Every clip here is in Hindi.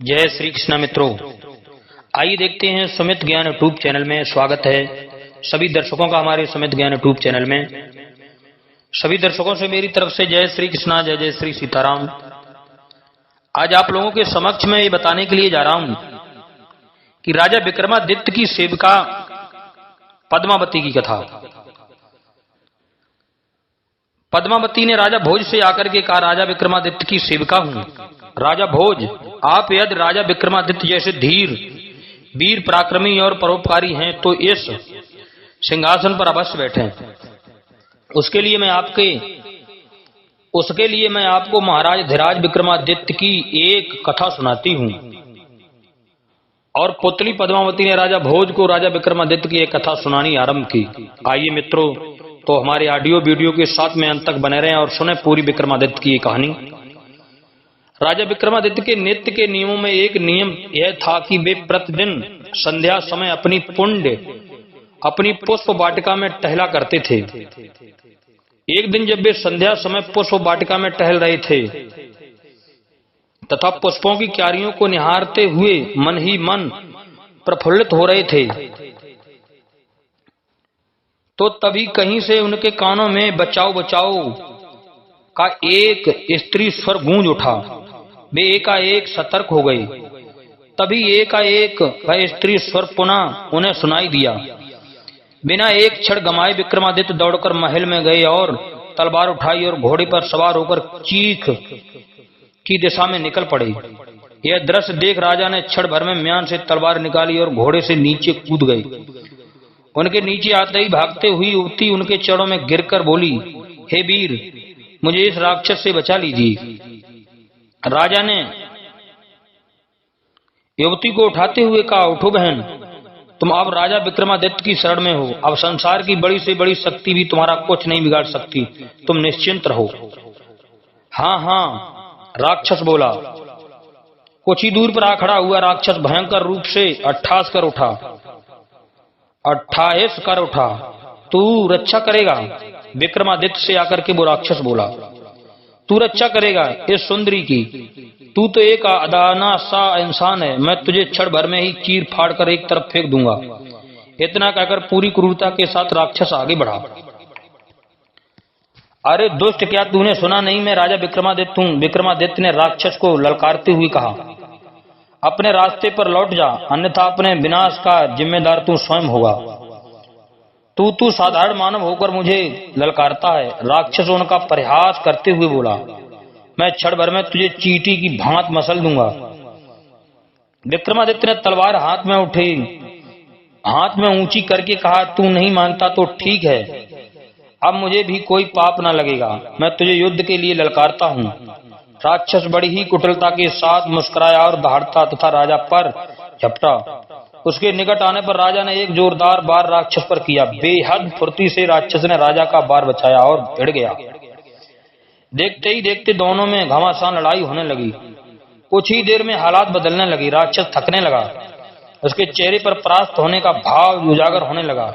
जय श्री कृष्ण मित्रों, आइए देखते हैं सुमित ज्ञान यूट्यूब चैनल में। स्वागत है सभी दर्शकों का हमारे सुमित ज्ञान यूट्यूब चैनल में। सभी दर्शकों से मेरी तरफ से जय श्री कृष्णा, जय जय श्री सीताराम। आज आप लोगों के समक्ष में ये बताने के लिए जा रहा हूं कि राजा विक्रमादित्य की सेविका पद्मावती की कथा। पद्मावती ने राजा भोज से आकर के कहा, राजा विक्रमादित्य की सेविका हूं। राजा भोज, आप यदि राजा विक्रमादित्य जैसे धीर, वीर, पराक्रमी और परोपकारी हैं तो इस सिंहासन पर अवश्य बैठें। उसके लिए मैं आपको महाराज धीराज विक्रमादित्य की एक कथा सुनाती हूं। और पुतली पद्मावती ने राजा भोज को राजा विक्रमादित्य की एक कथा सुनानी आरंभ की। आइए मित्रों, तो हमारे ऑडियो वीडियो के साथ में अंत तक बने रहें और सुने पूरी विक्रमादित्य की कहानी। राजा विक्रमादित्य के नित्य के नियमों में एक नियम यह था कि वे प्रतिदिन संध्या समय अपनी पुष्प वाटिका में टहला करते थे। एक दिन जब वे संध्या समय पुष्प वाटिका में टहल रहे थे तथा पुष्पों की क्यारियों को निहारते हुए मन ही मन प्रफुल्लित हो रहे थे, तो तभी कहीं से उनके कानों में बचाओ बचाओ का एक स्त्री स्वर गूंज उठा। वे एकाएक सतर्क हो गए। तभी एकाएक वह स्त्री स्वर पुनः उन्हें सुनाई दिया। बिना एक क्षण गमाए विक्रमादित्य दौड़कर महल में गए और तलवार उठाई और घोड़े पर सवार होकर चीख की दिशा में निकल पड़े। यह दृश्य देख राजा ने क्षण भर में म्यान से तलवार निकाली और घोड़े से नीचे कूद गए। उनके नीचे आते ही भागते हुई युवती उनके चरणों में गिरकर बोली, हे वीर, मुझे इस राक्षस से बचा लीजिए। राजा ने युवती को उठाते हुए कहा, उठो बहन, तुम अब राजा विक्रमादित्य की शरण में हो। अब संसार की बड़ी से बड़ी शक्ति भी तुम्हारा कुछ नहीं बिगाड़ सकती। तुम निश्चिंत रहो। हाँ हाँ, राक्षस बोला। कुछ ही दूर पर आ खड़ा हुआ राक्षस भयंकर रूप से अट्ठास कर उठा। तू रक्षा करेगा? विक्रमादित्य से आकर के वो राक्षस बोला, तू रक्षा करेगा इस सुंदरी की? तू तो एक अदाना सा इंसान है। मैं तुझे क्षण भर में ही चीर फाड़ कर एक तरफ फेंक दूंगा। इतना कहकर पूरी क्रूरता के साथ राक्षस आगे बढ़ा। अरे दुष्ट, क्या तूने सुना नहीं? मैं राजा विक्रमादित्य हूं। विक्रमादित्य ने राक्षस को ललकारते हुए कहा, अपने रास्ते पर लौट जा, अन्यथा अपने विनाश का जिम्मेदार तू स्वयं होगा। तू साधारण मानव होकर मुझे ललकारता है। राक्षस उनका परिहास करते हुए बोला, मैं क्षण भर में तुझे चींटी की भांत मसल दूंगा। विक्रमादित्य ने तलवार हाथ में ऊंची करके कहा, तू नहीं मानता तो ठीक है, अब मुझे भी कोई पाप न लगेगा। मैं तुझे युद्ध के लिए ललकारता हूं। राक्षस बड़ी ही कुटिलता के साथ मुस्कुराया और दहाड़ता तथा राजा पर झपटा। उसके निकट आने पर राजा ने एक जोरदार वार राक्षस पर किया। बेहद फुर्ती से राक्षस ने राजा का वार बचाया और भिड़ गया। देखते ही देखते दोनों में घमासान लड़ाई होने लगी। कुछ ही देर में हालात बदलने लगी। राक्षस थकने लगा। उसके चेहरे पर परास्त होने का भाव उजागर होने लगा।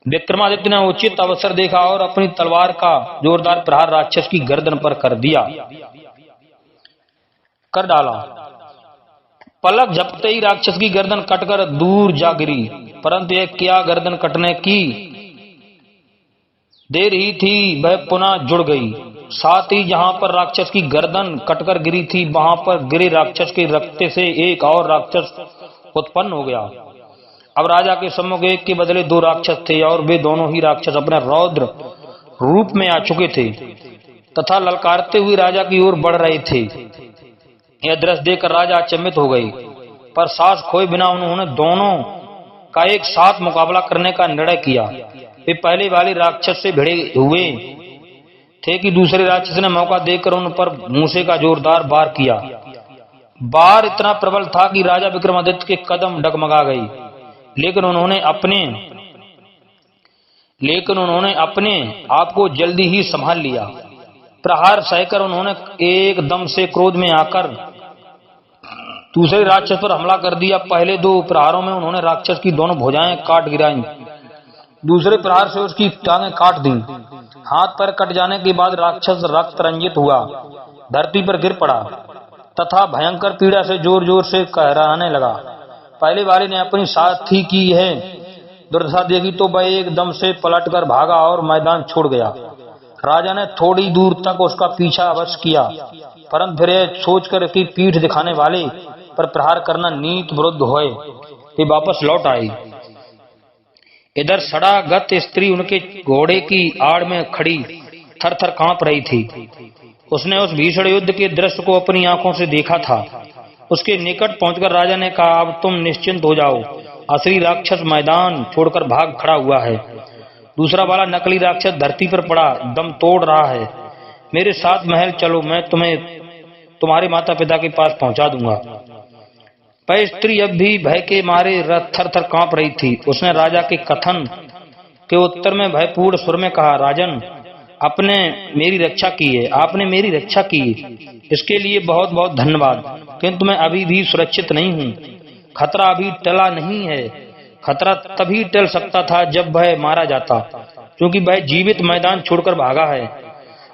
विक्रमादित्य ने उचित अवसर देखा और अपनी तलवार का जोरदार प्रहार राक्षस की गर्दन पर कर डाला। पलक झपकते ही राक्षस की गर्दन कटकर दूर जा गिरी। परंतु यह क्या गर्दन कटने की देर ही थी, वह पुनः जुड़ गई। साथ ही जहां पर राक्षस की गर्दन कटकर गिरी थी, वहां पर गिरे राक्षस के रक्त से एक और राक्षस उत्पन्न हो गया। अब राजा के सम्मुख एक के बदले दो राक्षस थे और वे दोनों ही राक्षस अपने रौद्र रूप में आ चुके थे तथा ललकारते हुए राजा की ओर बढ़ रहे थे। यह दृश्य देखकर राजा अचंभित हो गए, पर साहस खोए बिना उन्होंने दोनों का एक साथ मुकाबला करने का निर्णय किया। वे पहले वाले राक्षस से भिड़े हुए थे कि दूसरे राक्षस ने मौका देकर उन पर मूसे का जोरदार वार किया। वार इतना प्रबल था कि राजा विक्रमादित्य के कदम डगमगा गए, लेकिन उन्होंने अपने आप को जल्दी ही संभाल लिया। प्रहार सहकर उन्होंने एकदम से क्रोध में आकर दूसरे राक्षस पर हमला कर दिया। पहले दो प्रहारों में उन्होंने राक्षस की दोनों भुजाएं काट गिराई। दूसरे प्रहार से उसकी टांगें काट दी। हाथ पैर कट जाने के बाद राक्षस रक्त रंजित हुआ, धरती पर गिर पड़ा। तथा भयंकर पीड़ा से जोर जोर से कहराने लगा। पहले वाले ने अपनी साथी की है दुर्दशा देखी तो वह एकदम से पलटकर भागा और मैदान छोड़ गया। राजा ने थोड़ी दूर तक उसका पीछा अवश्य किया, परंतु फिर यह सोचकर कि पीठ दिखाने वाले पर प्रहार करना नीति विरुद्ध होए, वे वापस लौट आई। इधर सड़ागत स्त्री उनके घोड़े की आड़ में खड़ी थर थर कांप रही थी। उसने उस भीषण युद्ध के दृश्य को अपनी आंखों से देखा था। उसके निकट पहुंचकर राजा ने कहा, अब तुम निश्चिंत हो जाओ, असली राक्षस मैदान छोड़कर भाग खड़ा हुआ है। दूसरा वाला नकली राक्षस धरती पर पड़ा दम तोड़ रहा है। मेरे साथ महल चलो, मैं तुम्हें तुम्हारे माता पिता के पास पहुंचा दूंगा। वह स्त्री अब भी भय के मारे थर थर कांप रही थी। उसने राजा के कथन के उत्तर में भयपूर्ण सुर में कहा, राजन, आपने मेरी रक्षा की है, आपने मेरी रक्षा की, इसके लिए बहुत बहुत धन्यवाद, किंतु मैं अभी भी सुरक्षित नहीं हूँ। खतरा अभी टला नहीं है। खतरा तभी टल सकता था जब वह मारा जाता, क्योंकि वह जीवित मैदान छोड़कर भागा है।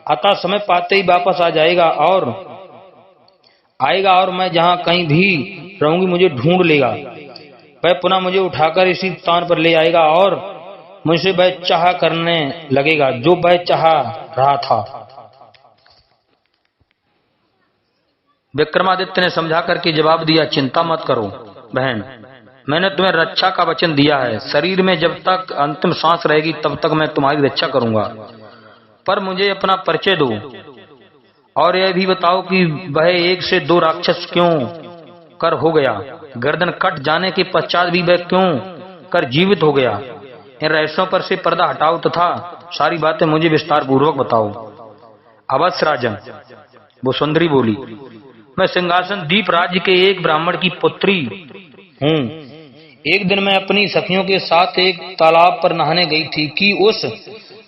अतः समय पाते ही वापस आ जाएगा और मैं जहाँ कहीं भी रहूंगी मुझे ढूंढ लेगा। वह पुनः मुझे उठाकर इसी स्थान पर ले आएगा और मुझसे वह चाह करने लगेगा जो वह चाह रहा था। विक्रमादित्य ने समझा करके जवाब दिया, चिंता मत करो बहन, मैंने तुम्हें रक्षा का वचन दिया है। शरीर में जब तक अंतिम सांस रहेगी तब तक मैं तुम्हारी रक्षा करूंगा, पर मुझे अपना परिचय दो और यह भी बताओ कि वह 1 से 2 राक्षस क्यों कर हो गया, गर्दन कट जाने के पश्चात भी वह क्यों कर जीवित हो गया। इन रहस्यों पर से पर्दा हटाओ तथा सारी बातें मुझे विस्तार पूर्वक बताओ। अवश्य राजन, वो सुंदरी बोली, मैं सिंहासन दीप राज्य के एक ब्राह्मण की पुत्री हूँ। एक दिन मैं अपनी सखियों के साथ एक तालाब पर नहाने गई थी कि उस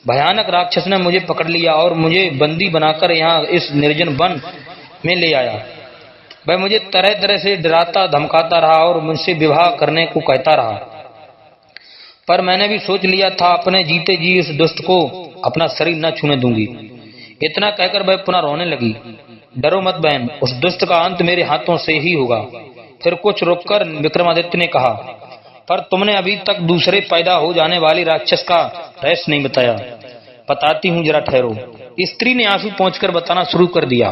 भयानक राक्षस ने मुझे पकड़ लिया और मुझे बंदी बनाकर यहाँ इस निर्जन वन में ले आया। वह मुझे तरह तरह से डराता धमकाता रहा और मुझसे विवाह करने को कहता रहा, पर मैंने भी सोच लिया था अपने जीते जी उस दुष्ट को अपना शरीर न छूने दूंगी। इतना कहकर वह पुनः रोने लगी। डरो मत बहन, उस दुष्ट का अंत मेरे हाथों से ही होगा। फिर कुछ रुककर विक्रमादित्य ने कहा, पर तुमने अभी तक दूसरे पैदा हो जाने वाली राक्षस का रहस्य नहीं बताया। बताती हूँ, जरा ठहरो। स्त्री ने आंसू पोंछकर बताना शुरू कर दिया।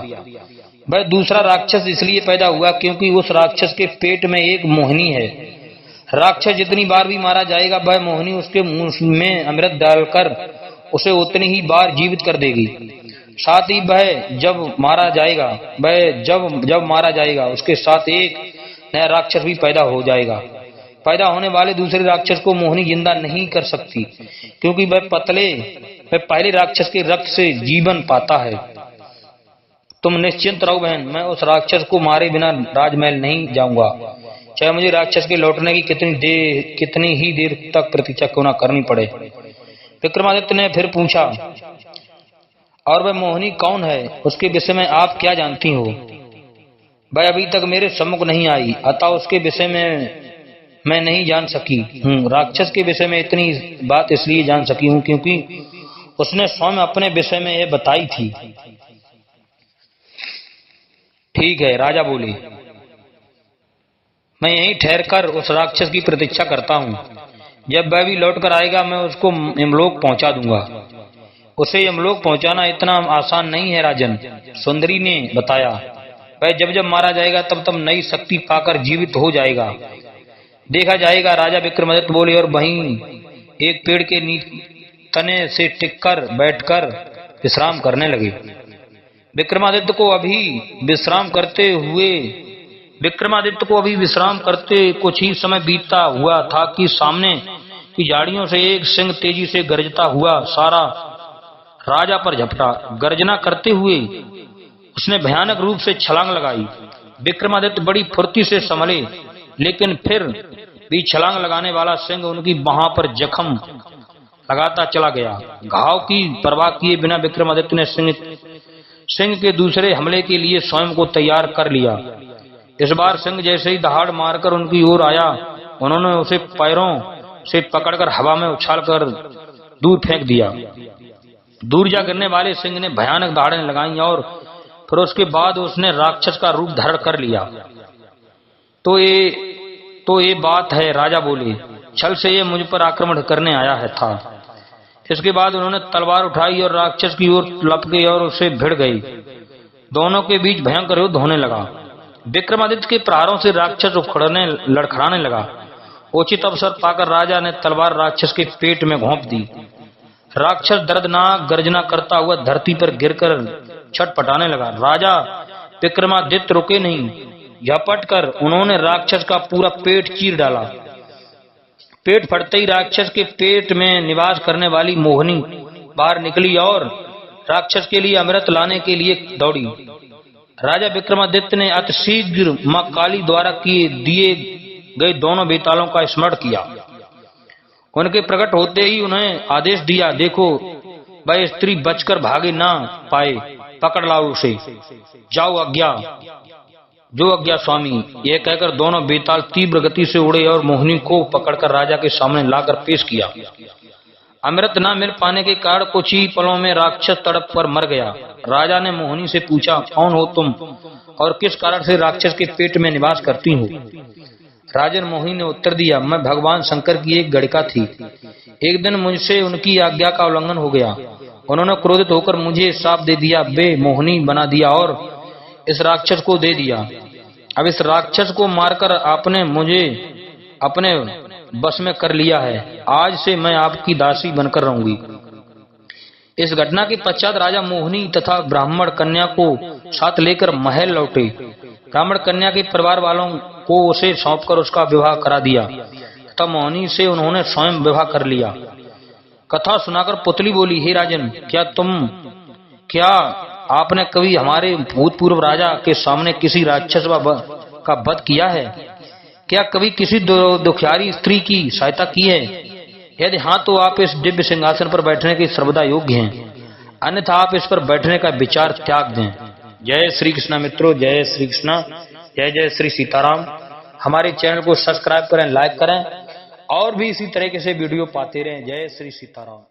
वह दूसरा राक्षस इसलिए पैदा हुआ क्योंकि उस राक्षस के पेट में एक मोहिनी है। राक्षस जितनी बार भी मारा जाएगा वह मोहिनी उसके मुंह में अमृत डालकर उसे उतनी ही बार जीवित कर देगी। साथ ही वह जब मारा जाएगा उसके साथ एक नया राक्षस भी पैदा हो जाएगा। पैदा होने वाले दूसरे राक्षस को मोहिनी जिंदा नहीं कर सकती, क्योंकि वह पहले राक्षस के रक्त से जीवन पाता है। तुम निश्चिंत रहो बहन, मैं उस राक्षस को मारे बिना राजमहल नहीं जाऊंगा, चाहे मुझे राक्षस के लौटने की कितनी ही देर तक प्रतीक्षा क्यों न करनी पड़े। विक्रमादित्य ने फिर पूछा, और वह मोहिनी कौन है, उसके विषय में आप क्या जानती हो? वह अभी तक मेरे सम्मुख नहीं आई, अतः उसके विषय में मैं नहीं जान सकी हूँ। राक्षस के विषय में इतनी बात इसलिए जान सकी हूँ क्योंकि उसने स्वयं अपने विषय में यह बताई थी। ठीक है, राजा बोले, मैं यहीं ठहरकर उस राक्षस की प्रतीक्षा करता हूँ। जब वह भी लौटकर आएगा मैं उसको यमलोक पहुंचा दूंगा। उसे यमलोक पहुंचाना इतना आसान नहीं है राजन, सुंदरी ने बताया। वह जब जब मारा जाएगा तब तब नई शक्ति पाकर जीवित हो जाएगा, देखा जाएगा। राजा विक्रमादित्य बोले और वहीं एक पेड़ के तने से टिककर बैठकर विश्राम करने लगे। विक्रमादित्य को अभी विश्राम करते कुछ ही समय बीतता हुआ था कि सामने की झाड़ियों से एक सिंह तेजी से गरजता हुआ सारा राजा पर झपटा। गर्जना करते हुए उसने भयानक रूप से छलांग लगाई। विक्रमादित्य बड़ी फुर्ती से संभले, लेकिन फिर भी छलांग लगाने वाला सिंह उनकी बाह पर जख्म लगाता चला गया। घाव की परवाह किए बिना विक्रमादित्य ने सिंह के दूसरे हमले के लिए स्वयं को तैयार कर लिया। इस बार सिंह जैसे ही दहाड़ मारकर उनकी ओर आया, उन्होंने उसे पैरों से पकड़कर हवा में उछालकर दूर फेंक दिया। दूर जा गिरने वाले सिंह ने भयानक दहाड़ें लगाई और फिर उसके बाद उसने राक्षस का रूप धारण कर लिया। तो ये बात है, राजा बोले, छल से ये मुझ पर आक्रमण करने आया है था। इसके बाद उन्होंने तलवार उठाई और राक्षस की ओर लपके और उसे भिड़ गई। दोनों के बीच भयंकर युद्ध होने लगा। विक्रमादित्य के प्रहारों से राक्षस लड़खड़ाने लगा। उचित अवसर पाकर राजा ने तलवार राक्षस के पेट में घोंप दी। राक्षस दर्दनाक गर्जना करता हुआ धरती पर गिरकर छटपटाने लगा। राजा विक्रमादित्य रुके नहीं, झपट कर उन्होंने राक्षस का पूरा पेट चीर डाला। पेट फटते ही राक्षस के पेट में निवास करने वाली मोहिनी बाहर निकली और राक्षस के लिए अमृत लाने के लिए दौड़ी। राजा विक्रमादित्य ने अतिशीघ्र मां काली द्वारा दिए गए दोनों बेतालों का स्मरण किया। उनके प्रकट होते ही उन्हें आदेश दिया, देखो वह स्त्री बचकर भागे ना पाए, पकड़ लाओ उसे, जाओ आज्ञा, जो आज्ञा स्वामी। यह कहकर दोनों बेताल तीव्र गति से उड़े और मोहिनी को पकड़कर राजा के सामने लाकर पेश किया। अमृत न मिल पाने के कारण कुछ ही पलों में राक्षस तड़प कर मर गया। राजा ने मोहिनी से पूछा, कौन हो तुम और किस कारण से राक्षस के पेट में निवास करती हो? राजन मोहिनी ने उत्तर दिया, मैं भगवान शंकर की एक गणिका थी। एक दिन मुझसे उनकी आज्ञा का उल्लंघन हो गया। उन्होंने क्रोधित होकर मुझे श्राप दे दिया, बे मोहिनी बना दिया और इस राक्षस को दे दिया। अब इस राक्षस को मारकर आपने मुझे अपने बस में कर लिया है। आज से मैं आपकी दासी बनकर रहूंगी। इस घटना के पश्चात राजा मोहिनी तथा ब्राह्मण कन्या को साथ लेकर महल लौटे। ब्राह्मण कन्या के परिवार वालों को उसे सौंपकर उसका विवाह करा दिया तथा मोहिनी से उन्होंने स्वयं विवाह कर लिया। कथा सुनाकर पुतली बोली, हे राजन, क्या आपने कभी हमारे भूतपूर्व राजा के सामने किसी राक्षस का वध किया है? क्या कभी किसी दुखियारी स्त्री की सहायता की है? यदि हाँ तो आप इस दिव्य सिंहासन पर बैठने के सर्वदा योग्य हैं, अन्यथा आप इस पर बैठने का विचार त्याग दें। जय श्री कृष्णा मित्रों, जय श्री कृष्णा, जय जय श्री सीताराम। हमारे चैनल को सब्सक्राइब करें, लाइक करें और भी इसी तरीके से वीडियो पाते रहें। जय श्री सीताराम।